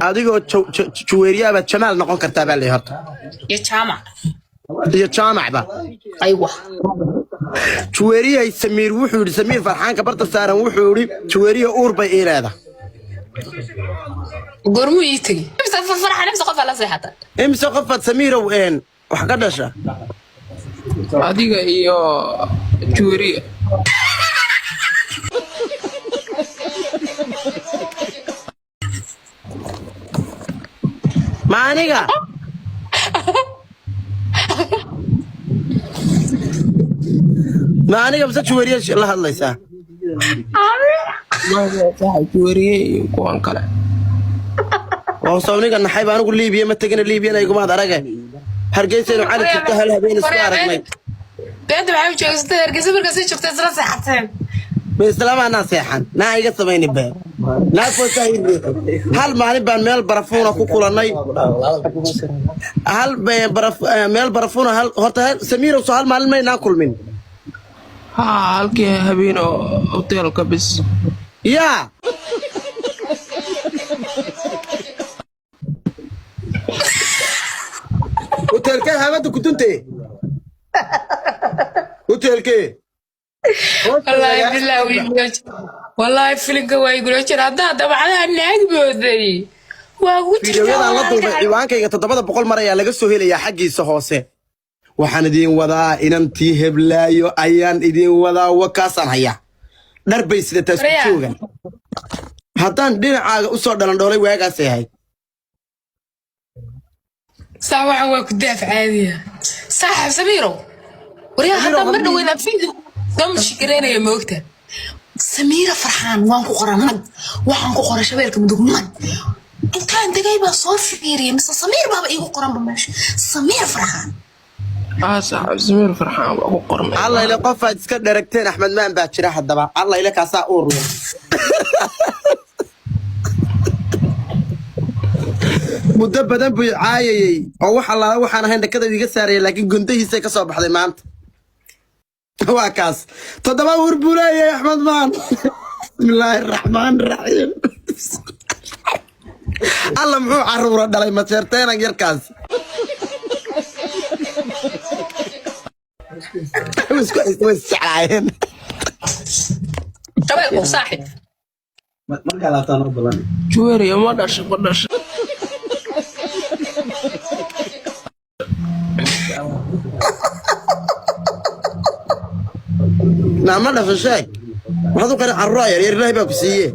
adigoo juweeriyaaba jamaal noqon kartaa baa leeyahay horta iyo jaamacba aywa juweeriyay Samiir wuxuu yiri Samiir farxaanka barta saaran wuxuu yiri juweeriya uur bay iileeda gormu yitigi imsa farxaan imsa qof la seexata imsa qofad Samiir oo wax ka dhasha adiga iyo juweeriya maaniga maaniga bas juweeriya la hadlaysaa juweeriya kuwan kale oo sawniga naxay baan ugu Liibiya ma tagina Liibiya ay gumaad aragay hargeysa inuu cali ka hal habeen isku aragnay beed waxa uu joogtay hargeysa markaas ay joogtay isla seexateen بسلام أنا سيحان نايجا سميني بيه نافو سهيد هل مالي بان ميل برفونا كوكولا ناي هل ميل برفونا هل هرتا سمير وسهل مالي ماي ناكل من halkii habeen hotelka bis يا hotel كي هامدو كنتي hotel كي والله بالله ويقول والله فيلم ويقول هذا طبعا نعجبه fiidiyowyada la duubay ciwaankayga 700 mar ayaa laga soo helayaa xaqiisa hoose waxaan idin wadaa inantii heblaayo ayaan idin wadaa wakaasan haya dharbay sida taas ku joogan haddaan dhinacaaga u soo dhalan dhoolay waagaas yahay saawaxa waa ku daaf caadiya saaxib Samiiro wariyaha hadda marna weyna fiidiyo dam shikireenaya moogta Samiira farxaan waan ku qoranay waxaan ku qoray shabeelka mudugman intaan tagay baa soo fiiriyay mise Samiir baba igu qoran bamaash Samiir farxaan Samiir farxaan waa ku qornay Allah ila qof aad iska dheregteen Axmed maan baa jira hadaba Allah ila ka saa uur muddo badan buu caayay oo waxa la waxaan ahayn dhakada iga saaray laakiin gundahiisa ka soo baxday maanta waa kaas 7 uur buu leeyahay Axmed maan bismillaahir rahmaanir rahiim الله محو عرورة دلائي مسيرتين يركز ويس شعلاين طبعا صاحب ما قال تانو بلان جويريا ما داش نعم ما في شيء هذا كان عرايا يرلاه بكسيه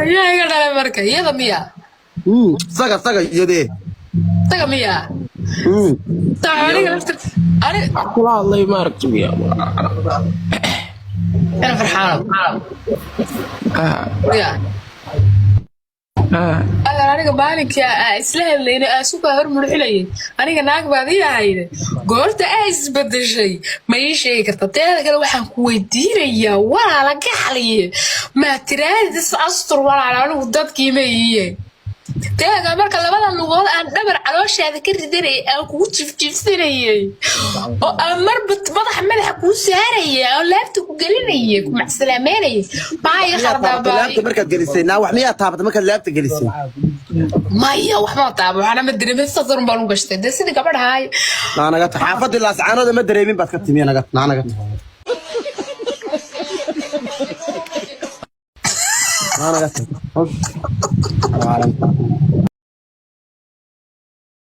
يا يا مركه يا ضميا ساقا يدي ساقا ميا تعالي انا والله الله يبارك فيك انا فرحانه يا أنا بالك يا إسلام لين أسوق هرمون حلي أنا كناك بعدي هاي قلت أيس بدي شيء ما يشيء كتبتها كده واحد كويدير يا ولا لك حلي ما ترى دس أسطر ولا على ودات كيمية تاجا مركز لبلا نقول أنا دبر على وش هذا كده دري أو كوتش في سنية أمر بتبضح ملح كوسارية أو لابتك وقلينية مع السلامانية باي خربا باي لابتك مركز جلسين نا وحمية طابت مركز لابتك جلسين مايا وحما طابع أنا مدري بس صدر بالو قشتة ده سيدي قبل هاي أنا قلت حافظ الله سعانو ده مدري مين بتكتمي أنا قلت أنا قلت